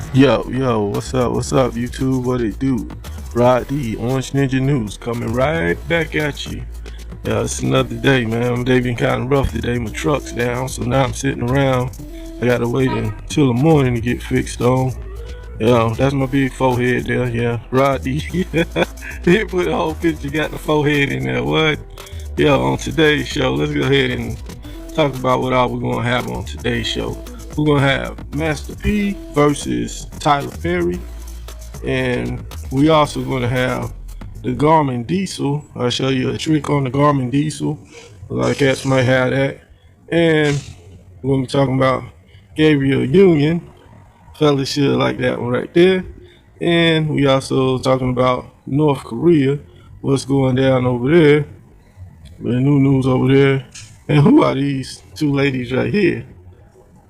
What's up, YouTube? What it do? Rod D, Orange Ninja News, coming right back at you. Yeah, it's another day, man. My day been kind of rough today. My truck's down, so now I'm sitting around. I gotta wait until the morning to get fixed on. Yeah, that's my big forehead there. Yeah, Rod D. He put the whole picture, got the forehead in there. What? Yeah, on today's show, let's go ahead and talk about what all we're gonna have on today's show. We're gonna have Master P versus Tyler Perry, and we also gonna have the Garmin Diesel. I'll show you a trick on the Garmin Diesel. A lot of cats might have that, and we're gonna be talking about Gabriel Union. Fellas should like that one right there. And we also talking about North Korea, what's going down over there, the new news over there, and who are these two ladies right here?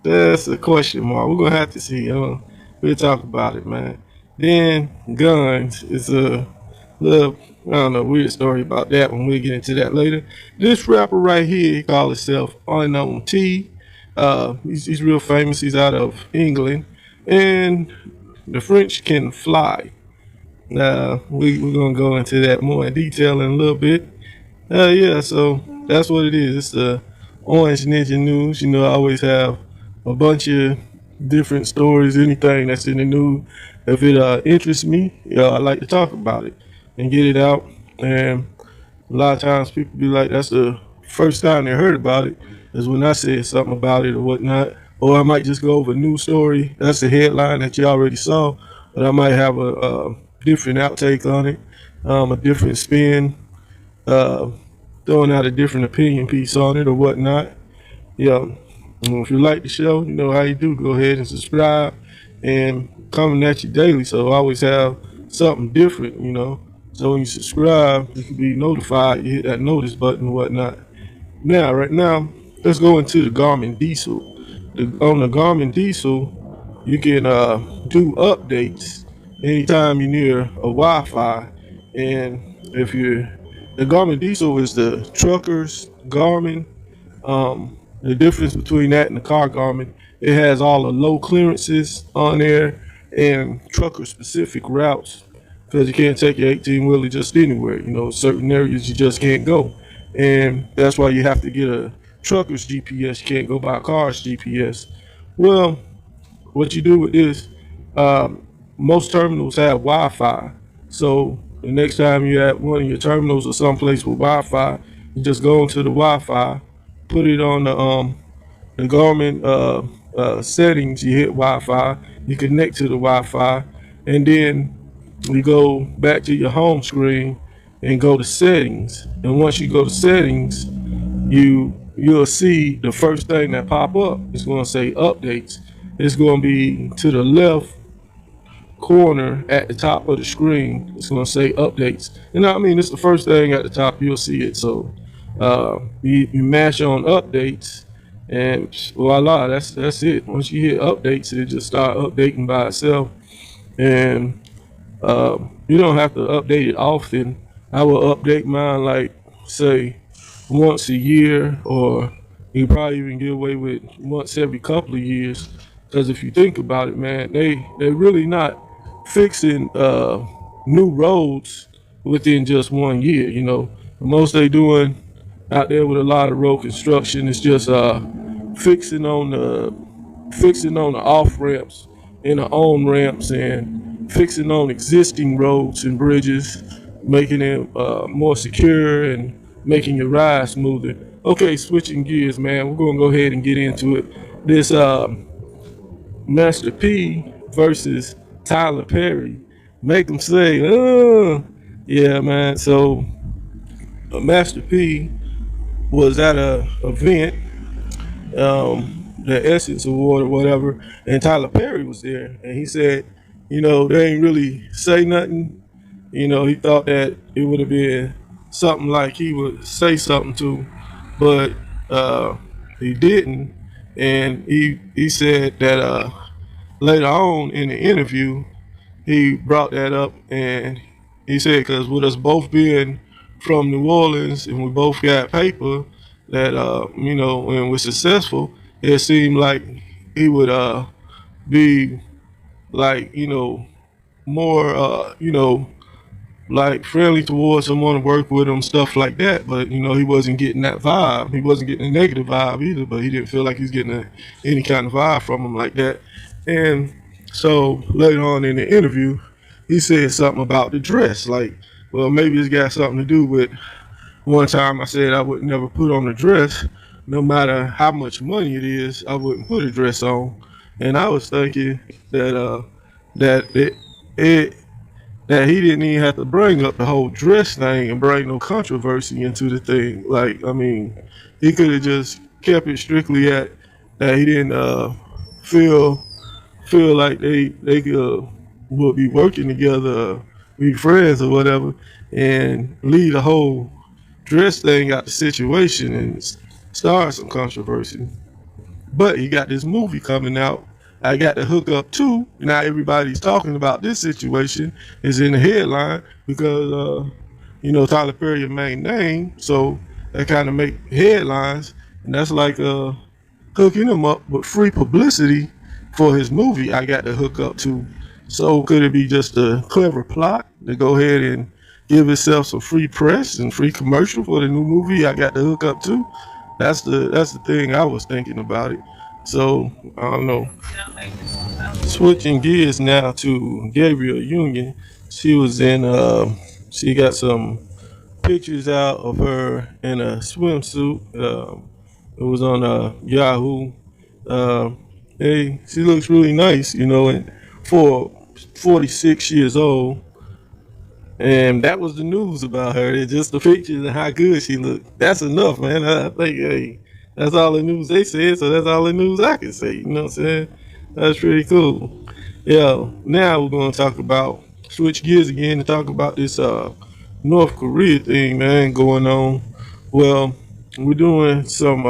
That's a question mark. We're gonna have to see. We'll talk about it, man. Then guns is a little, I don't know, weird story about that one. We'll get into that later. This rapper right here, he calls himself Unknown T. He's real famous. He's out of England, and the French can fly. We're gonna go into that more in detail in a little bit. Yeah, so that's what it is. It's the Orange Ninja News. You know, I always have a bunch of different stories, anything that's in the news. If it interests me, I like to talk about it and get it out. And a lot of times people be like, that's the first time they heard about it, is when I said something about it or whatnot. Or I might just go over a news story. That's the headline that you already saw, but I might have a different outtake on it, a different spin, uh, throwing out a different opinion piece on it or whatnot. Yeah. If you like the show, you know how you do. Go ahead and subscribe, and coming at you daily. So I always have something different, you know. So when you subscribe, you can be notified. You hit that notice button and whatnot. Now, right now, let's go into the Garmin Diesel. On the Garmin Diesel, you can do updates anytime you're near a Wi-Fi. And if you're the Garmin Diesel is the truckers Garmin. The difference between that and the car Garmin, it has all the low clearances on there and trucker specific routes, because you can't take your 18 wheeler just anywhere. You know, certain areas you just can't go, and that's why you have to get a trucker's GPS. You can't go by a car's GPS. Well, what you do with this, most terminals have Wi-Fi. So the next time you're at one of your terminals or someplace with Wi-Fi, you just go into the Wi-Fi, put it on the Garmin settings. You hit Wi-Fi, you connect to the Wi-Fi, and then you go back to your home screen and go to settings. And once you go to settings, you'll see the first thing that pop up. It's going to say updates. It's going to be to the left corner at the top of the screen. It's going to say updates, and I mean it's the first thing at the top. You'll see it. So you mash on updates, and voila, that's it. Once you hit updates, it just start updating by itself, and you don't have to update it often. I will update mine like say once a year, or you probably even get away with once every couple of years. Because if you think about it, man, they're really not fixing new roads within just 1 year. You know, the most they doing out there with a lot of road construction is just fixing on the off ramps and the on ramps, and fixing on existing roads and bridges, making it more secure and making your ride smoother. Okay, switching gears, man. We're gonna go ahead and get into it. This Master P versus Tyler Perry. Make them say, yeah, man. So Master P was at a event, the Essence Award or whatever, and Tyler Perry was there, and he said, you know, they ain't really say nothing. You know, he thought that it would have been something like he would say something to, but he didn't, and he said that later on in the interview, he brought that up, and he said, because with us both being from New Orleans and we both got paper, that you know, when we're successful, it seemed like he would be like, more, like friendly towards someone to work with him, stuff like that. But he wasn't getting that vibe. He wasn't getting a negative vibe either. But he didn't feel like he's getting any kind of vibe from him like that. And so later on in the interview, he said something about the dress. Like, well, maybe it's got something to do with one time I said I would never put on a dress, no matter how much money it is. I wouldn't put a dress on. And I was thinking that that it that he didn't even have to bring up the whole dress thing and bring no controversy into the thing. Like, I mean, he could have just kept it strictly at that he didn't feel feel like they would be working together, be friends or whatever, and leave the whole dress thing out the situation and start some controversy. But he got this movie coming out. I got the hook up too. Now everybody's talking about this situation is in the headline because Tyler Perry your main name, so that kind of make headlines, and that's like hooking him up with free publicity for his movie. I got the hook up too. So could it be just a clever plot to go ahead and give itself some free press and free commercial for the new movie? I got the hook up too. That's the thing I was thinking about it. So I don't know. Switching gears now to Gabriel Union. She was in. She got some pictures out of her in a swimsuit. It was on Yahoo. Uh, hey, she looks really nice, and for 46 years old. And that was the news about her. It's just the pictures and how good she looked. That's enough, man. I think, hey, that's all the news they said, so that's all the news I can say. You know what I'm saying? That's pretty cool. Yeah. Now we're gonna talk about switch gears again and talk about this North Korea thing, man, going on. Well, we're doing some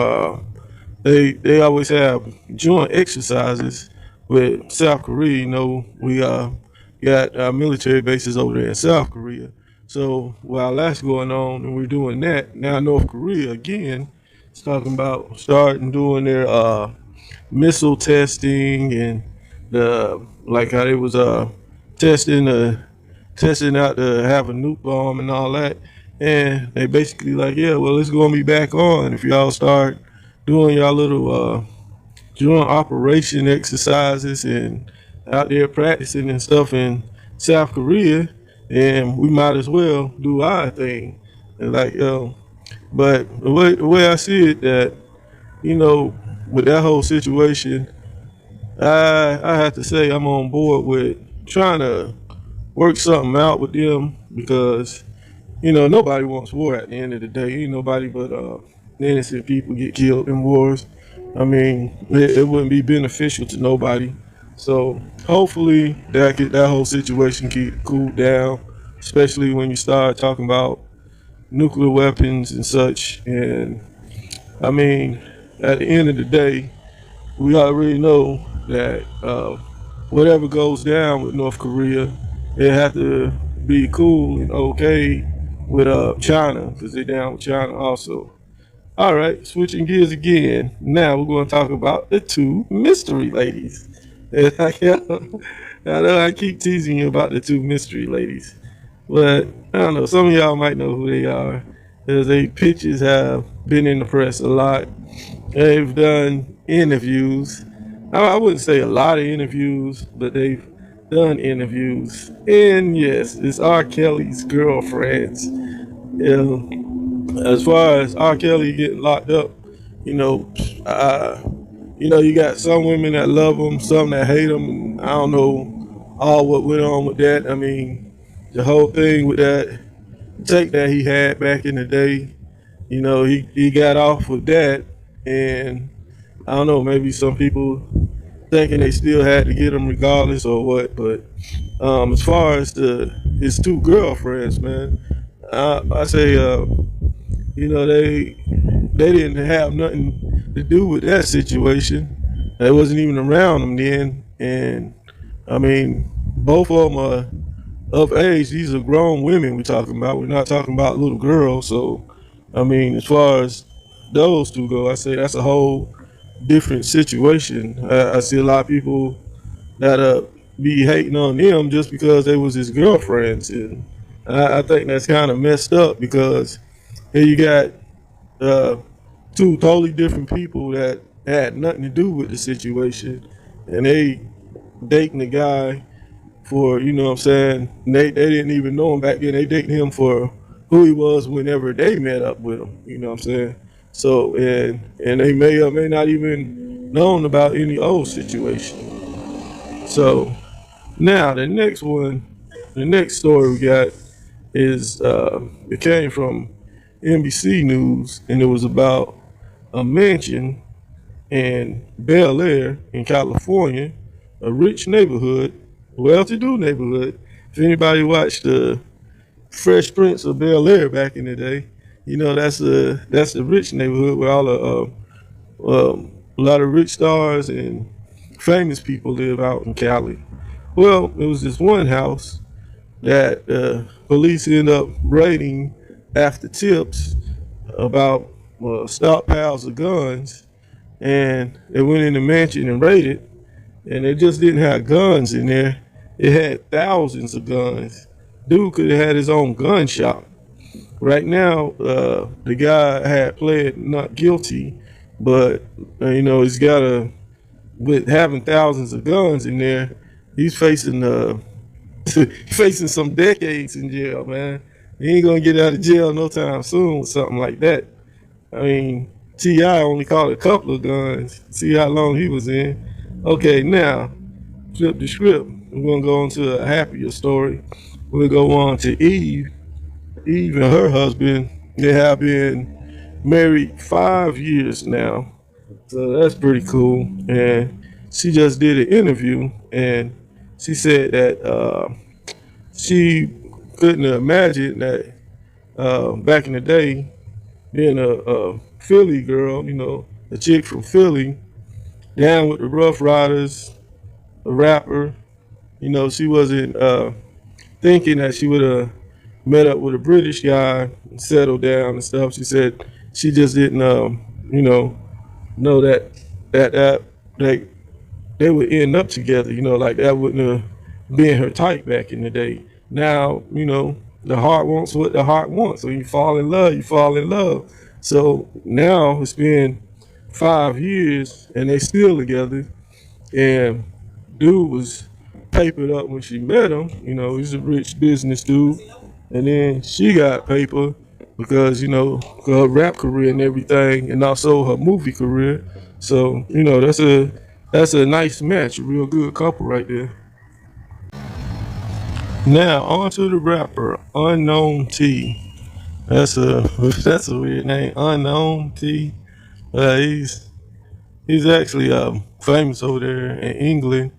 they always have joint exercises with South Korea. We got our military bases over there in South Korea. So while that's going on and we're doing that, now North Korea again is talking about starting doing their missile testing and the like how they was testing testing out to have a nuke bomb and all that. And they basically like, yeah, well, it's gonna be back on if y'all start doing y'all little joint operation exercises and out there practicing and stuff in South Korea, and we might as well do our thing. And like, but the way I see it, that you know, with that whole situation, I have to say I'm on board with trying to work something out with them because nobody wants war at the end of the day. Ain't nobody but innocent people get killed in wars. I mean, it wouldn't be beneficial to nobody. So hopefully that whole situation keep cooled down, especially when you start talking about nuclear weapons and such. And I mean, at the end of the day, we already know that whatever goes down with North Korea, it have to be cool and okay with China because they're down with China also. All right, switching gears again. Now we're going to talk about the two mystery ladies. And I know I keep teasing you about the two mystery ladies, but I don't know. Some of y'all might know who they are, as they pictures have been in the press a lot. They've done interviews. I wouldn't say a lot of interviews, but they've done interviews. And yes, it's R. Kelly's girlfriends. As far as R. Kelly getting locked up, you know, uh, you got some women that love him, some that hate him, and I don't know all what went on with that. I mean, the whole thing with that take that he had back in the day, he got off with that, and I don't know, maybe some people thinking they still had to get him regardless or what. But as far as his two girlfriends, man, I say they didn't have nothing to do with that situation. They wasn't even around them then, and I mean, both of them are of age. These are grown women we're talking about. We're not talking about little girls. So, I mean, as far as those two go, I say that's a whole different situation. I see a lot of people that be hating on them just because they was his girlfriends. And I think that's kind of messed up because here you got uh, two totally different people that had nothing to do with the situation, and they dating the guy for, you know what I'm saying, they didn't even know him back then. They dated him for who he was whenever they met up with him, you know what I'm saying? So and they may or may not even known about any old situation. So now the next story we got is it came from NBC News, and it was about a mansion in Bel Air in California, a rich neighborhood, well-to-do neighborhood. If anybody watched the Fresh Prince of Bel Air back in the day, you know that's the rich neighborhood where all the a lot of rich stars and famous people live out in Cali. Well, it was this one house that police ended up raiding after tips about stockpiles of guns, and they went in the mansion and raided, and they just didn't have guns in there. It had thousands of guns. Dude could have had his own gun shop. Right now, the guy had pled not guilty, but you know he's got a with having thousands of guns in there. He's facing facing some decades in jail, man. He ain't gonna get out of jail no time soon with something like that. I mean, T.I. only caught a couple of guns. See how long he was in. Okay, now flip the script. We're gonna go on to a happier story. We'll go on to Eve. Eve and her husband, they have been married 5 years now. So that's pretty cool. And she just did an interview, and she said that she couldn't imagine that back in the day, being a Philly girl, you know, a chick from Philly, down with the Rough Riders, a rapper, you know, she wasn't thinking that she would have met up with a British guy and settled down and stuff. She said she just didn't, you know that they would end up together. You know, like that wouldn't have been her type back in the day. Now, you know, the heart wants what the heart wants. So you fall in love, you fall in love. So now it's been 5 years and they still together. And dude was papered up when she met him. You know, he's a rich business dude. And then she got paper because, you know, her rap career and everything, and also her movie career. So, you know, that's a nice match, a real good couple right there. Now on to the rapper, Unknown T. That's a that's a weird name, Unknown T. He's actually famous over there in England.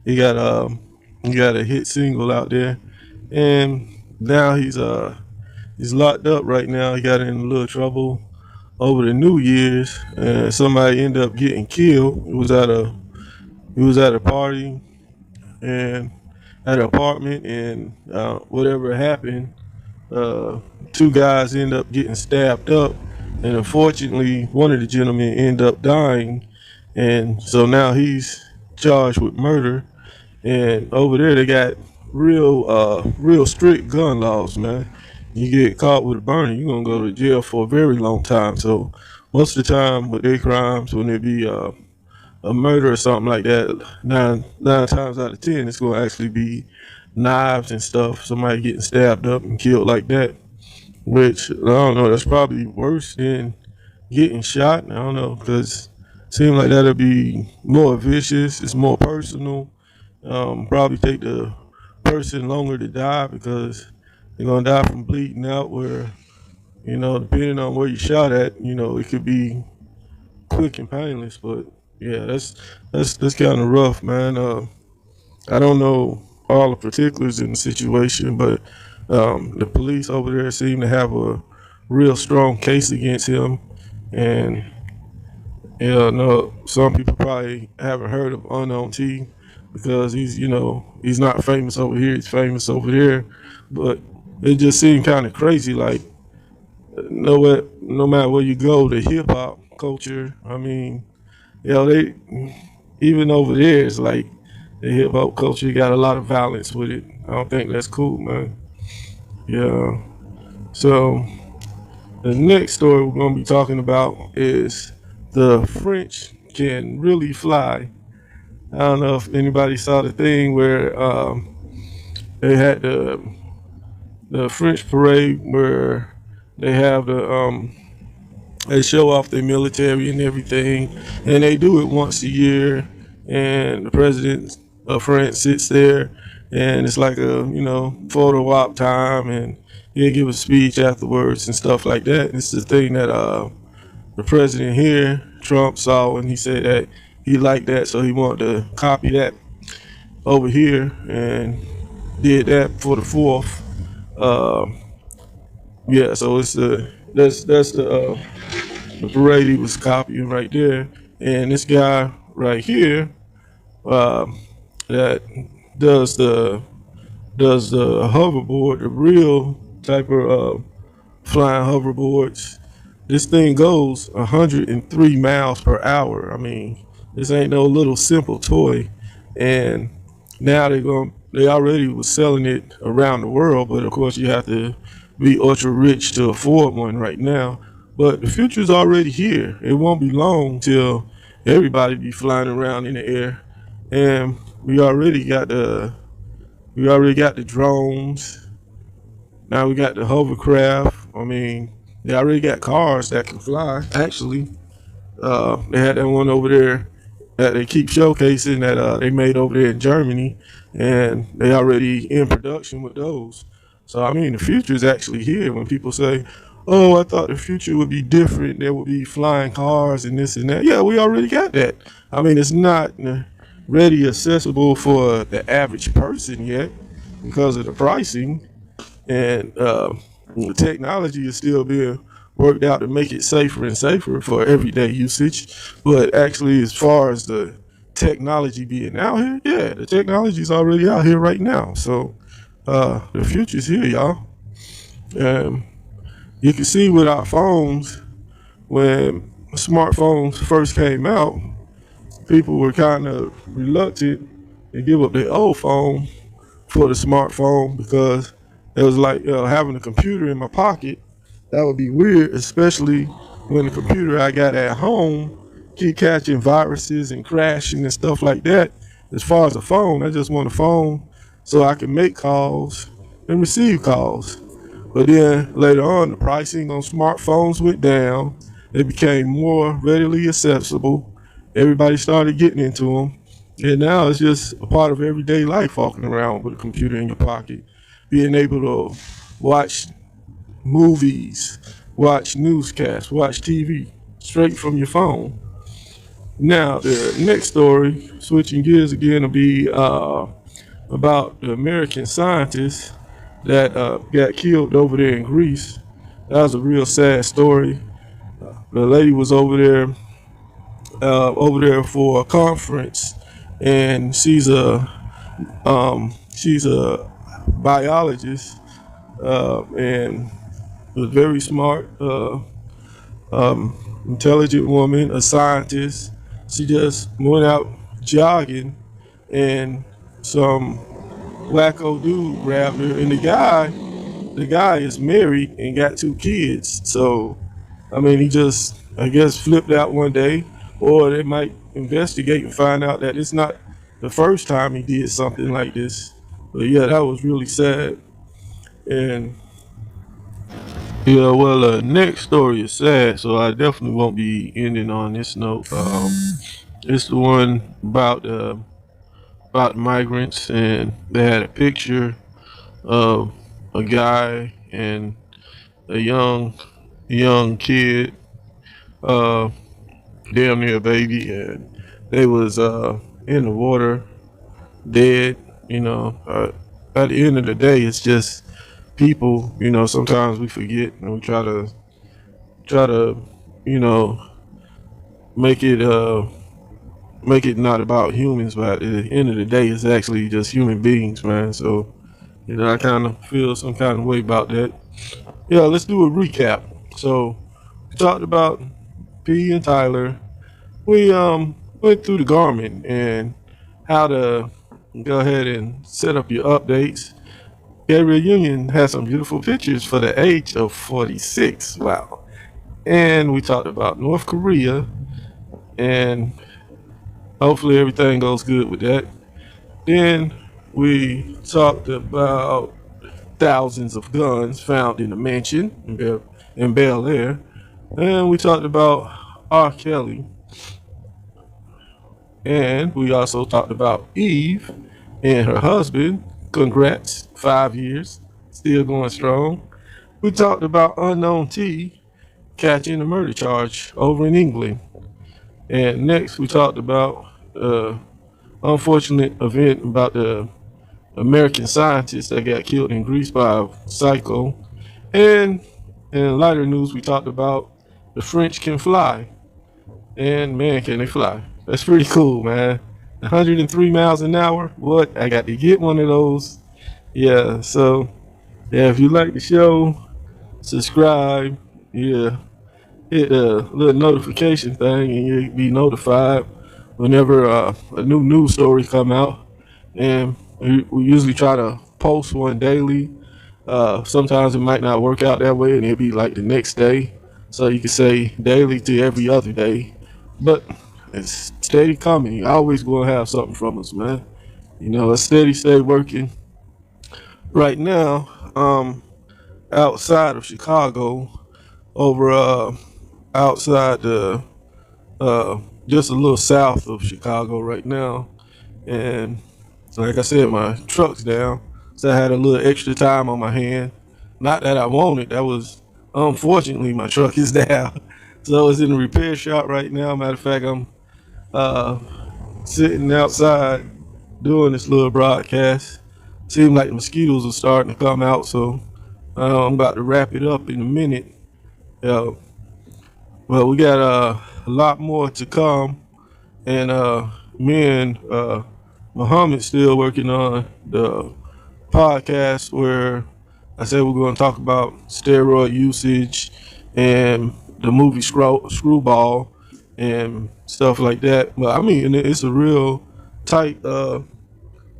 He got a hit single out there, and now he's locked up right now. He got in a little trouble over the New Year's, and somebody ended up getting killed. He was at a party and at an apartment, and whatever happened, uh, two guys end up getting stabbed up, and unfortunately, one of the gentlemen ended up dying, and so now he's charged with murder. And over there, they got real strict gun laws, man. You get caught with a burner, you're gonna go to jail for a very long time. So most of the time, with their crimes, when it be a murder or something like that, nine times out of ten, it's gonna actually be knives and stuff. Somebody getting stabbed up and killed like that. Which I don't know. That's probably worse than getting shot. I don't know because it seems like that'll be more vicious. It's more personal. Probably take the person longer to die because they're gonna die from bleeding out. Where you know, depending on where you shot at, you know, it could be quick and painless. But yeah, that's kind of rough, man. I don't know all the particulars in the situation, but the police over there seem to have a real strong case against him. And yeah, no, some people probably haven't heard of Unknown T because he's, you know, he's not famous over here. He's famous over there, but it just seemed kind of crazy. Like no matter where you go, the hip hop culture. I mean, you know, they even over there, it's like The hip hop culture got a lot of violence with it. I don't think that's cool, man. Yeah. So the next story we're gonna be talking about is the French can really fly. I don't know if anybody saw the thing where they had the French parade where they have they show off their military and everything, and they do it once a year. And the president of France sits there, and it's like a photo op time, and he'll give a speech afterwards and stuff like that. It's the thing that the president here, Trump, saw, and he said that he liked that, so he wanted to copy that over here, and did that for the fourth. Uh, yeah, so it's that's the parade he was copying right there, and this guy right here uh, that does the hoverboard, the real type of flying hoverboards. This thing goes 103 miles per hour. I mean, this ain't no little simple toy. And now they already was selling it around the world, but of course you have to be ultra rich to afford one right now. But the future's already here. It won't be long till everybody be flying around in the air. And we already got the drones. Now we got the hovercraft. I mean, they already got cars that can fly. Actually, they had that one over there that they keep showcasing that they made over there in Germany, and they already in production with those. So I mean, the future is actually here. When people say, "Oh, I thought the future would be different. There would be flying cars and this and that." Yeah, we already got that. I mean, it's not ready accessible for the average person yet because of the pricing, and the technology is still being worked out to make it safer and safer for everyday usage. But actually, as far as the technology being out here, yeah, the technology is already out here right now. So the future's here, y'all. Um, you can see with our phones, when smartphones first came out, people were kind of reluctant to give up their old phone for the smartphone because it was like having a computer in my pocket. That would be weird, especially when the computer I got at home keep catching viruses and crashing and stuff like that. As far as a phone, I just want a phone so I can make calls and receive calls. But then later on, the pricing on smartphones went down. They became more readily accessible. Everybody started getting into them. And now it's just a part of everyday life walking around with a computer in your pocket. Being able to watch movies, watch newscasts, watch TV straight from your phone. Now, the next story, switching gears again, will be about the American scientist that got killed over there in Greece. That was a real sad story. The lady was over there for a conference, and she's a biologist, and a very smart, intelligent woman, a scientist. She just went out jogging, and some wacko dude grabbed her, and the guy is married and got two kids. So, I mean, he just, I guess, flipped out one day, or they might investigate and find out that it's not the first time he did something like this. But yeah, that was really sad. And yeah, well, next story is sad, so I definitely won't be ending on this note. It's the one about migrants, and they had a picture of a guy and a young kid, uh, damn near a baby, and they was in the water, dead. At the end of the day, it's just people. Sometimes we forget and we try to, you know, make it make it not about humans, but at the end of the day, it's actually just human beings, man. So, I kind of feel some kind of way about that. Yeah, let's do a recap. So, we talked about P and Tyler. We went through the Garmin and how to go ahead and set up your updates. Gabriel Union has some beautiful pictures for the age of 46. Wow. And we talked about North Korea, and hopefully everything goes good with that. Then we talked about thousands of guns found in the mansion in Bel Air. And we talked about R. Kelly. And we also talked about Eve and her husband. Congrats, 5 years, still going strong. We talked about Unknown T catching a murder charge over in England. And next, we talked about unfortunate event about the American scientist that got killed in Greece by a psycho. And in lighter news, we talked about the French can fly. And man, can they fly. That's pretty cool, man. 103 miles an hour. What? I got to get one of those. Yeah, so yeah, if you like the show, subscribe. Yeah, hit the little notification thing and you'll be notified whenever a new news story come out. And we usually try to post one daily. Sometimes it might not work out that way and it'll be like the next day. So you can say daily to every other day. But it's steady coming. You always gonna have something from us, man. You know, a steady stay working. Right now, outside of Chicago, over outside the just a little south of Chicago right now. And like I said, my truck's down. So I had a little extra time on my hand. Not that I wanted, that was unfortunately my truck is down. So it's in the repair shop right now. Matter of fact, I'm uh, sitting outside doing this little broadcast. Seems like the mosquitoes are starting to come out, so I'm about to wrap it up in a minute. Uh, well, we got a lot more to come, and me and Muhammad still working on the podcast where I said we're going to talk about steroid usage and the movie Screwball and stuff like that. But I mean, it's a real tight,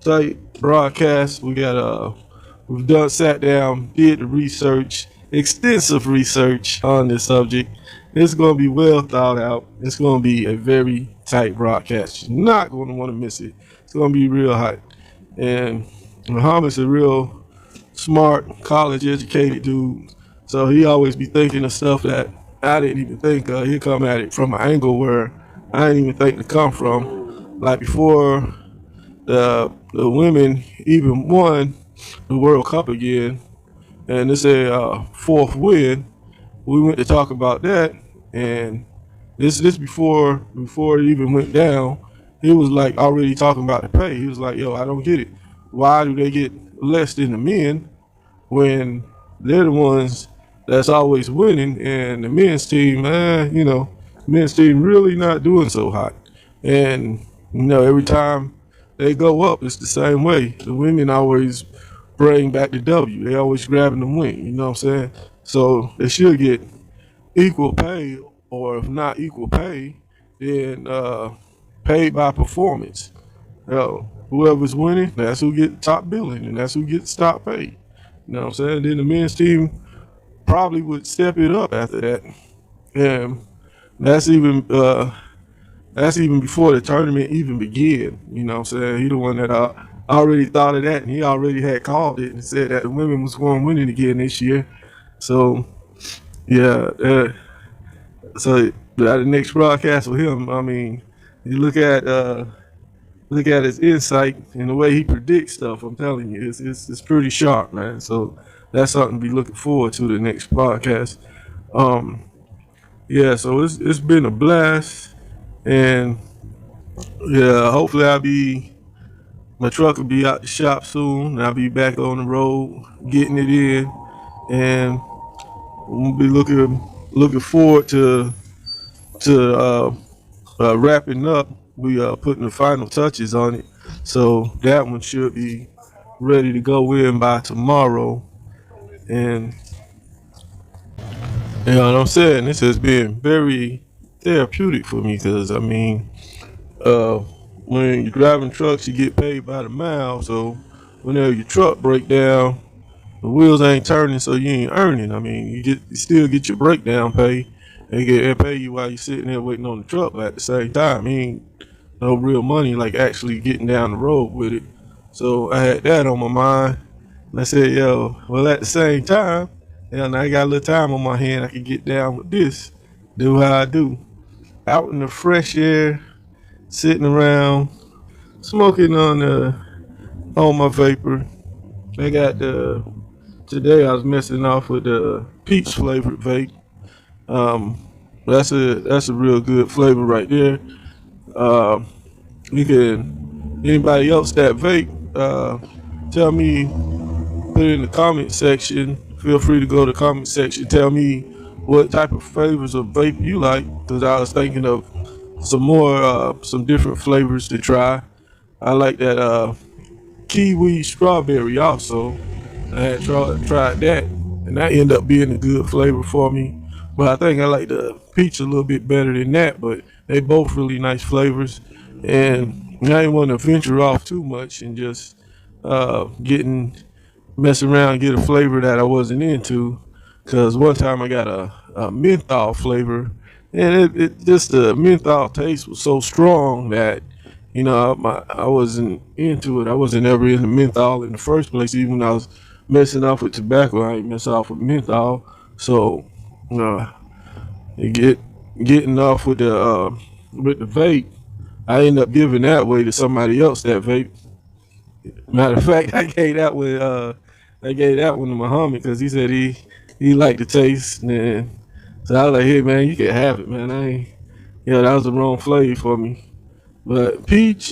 tight broadcast. We've done sat down, did the research, extensive research on this subject. It's going to be well thought out. It's going to be a very tight broadcast. You're not going to want to miss it. It's going to be real hot. And Muhammad's a real smart, college educated dude. So he always be thinking of stuff that I didn't even think of. He'll come at it from an angle where I didn't even think to come from. Like before the women even won the World Cup again, and it's a fourth win. We went to talk about that, and this before it even went down. He was like already talking about the pay. He was like, "Yo, I don't get it. Why do they get less than the men when they're the ones that's always winning, and the men's team, men's team really not doing so hot." And every time they go up, it's the same way. The women always bring back the W. They always grabbing the win. You know what I'm saying? So they should get equal pay, or if not equal pay, then paid by performance. Whoever's winning, that's who gets top billing, and that's who gets top pay. You know what I'm saying? Then the men's team probably would step it up after that, and that's even before the tournament even began. You know what I'm saying? He the one that already thought of that, and he already had called it and said that the women was going winning again this year. So yeah, so the next broadcast with him, I mean, you look at his insight and the way he predicts stuff. I'm telling you, it's pretty sharp, man. So that's something to be looking forward to the next podcast. Um, yeah, so it's been a blast, and yeah, hopefully my truck will be out the shop soon, and I'll be back on the road getting it in, and we'll be looking forward to wrapping up. We are putting the final touches on it, so that one should be ready to go in by tomorrow. And you know what I'm saying? This has been very therapeutic for me because I mean, uh, when you're driving trucks, you get paid by the mile. So whenever your truck break down, the wheels ain't turning, so you ain't earning. I mean, you still get your breakdown pay. They pay you while you're sitting there waiting on the truck, but at the same time, it ain't no real money like actually getting down the road with it. So I had that on my mind. And I said, yo, well, at the same time, now I got a little time on my hand. I can get down with this, do how I do. Out in the fresh air, sitting around, smoking on my vapor. I got today I was messing off with the peach flavored vape. Um, that's a real good flavor right there. Uh, you can anybody else that vape, tell me, put it in the comment section. Feel free to go to the comment section. Tell me what type of flavors of vape you like, because I was thinking of some different flavors to try. I like that kiwi strawberry also. I had tried that, and that ended up being a good flavor for me. But I think I like the peach a little bit better than that. But they both really nice flavors, and I didn't want to venture off too much and just getting mess around and get a flavor that I wasn't into. Cause one time I got a menthol flavor, and it just the menthol taste was so strong that I wasn't into it. I wasn't ever into menthol in the first place. Even when I was messing off with tobacco, I ain't mess off with menthol. So uh, you getting off with the vape, I end up giving that way to somebody else that vape. Matter of fact, I gave that one to Muhammad because he said he liked the taste, and so I was like, hey man, you can have it, man. I ain't, that was the wrong flavor for me. But peach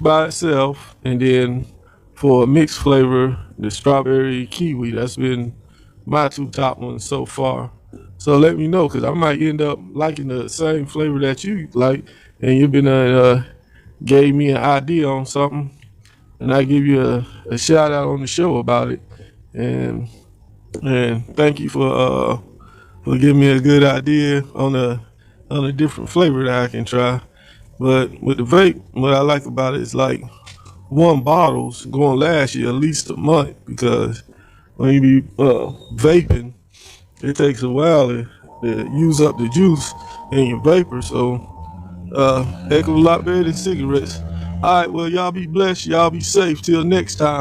by itself, and then for a mixed flavor, the strawberry kiwi. That's been my two top ones so far. So let me know, because I might end up liking the same flavor that you like, and you've been gave me an idea on something, and I give you a shout out on the show about it. And thank you for giving me a good idea on a different flavor that I can try. But with the vape, what I like about it is like one bottle's going to last you at least a month, because when you be vaping, it takes a while to use up the juice in your vapor. So heck of a lot better than cigarettes. All right, well, y'all be blessed. Y'all be safe. Till next time.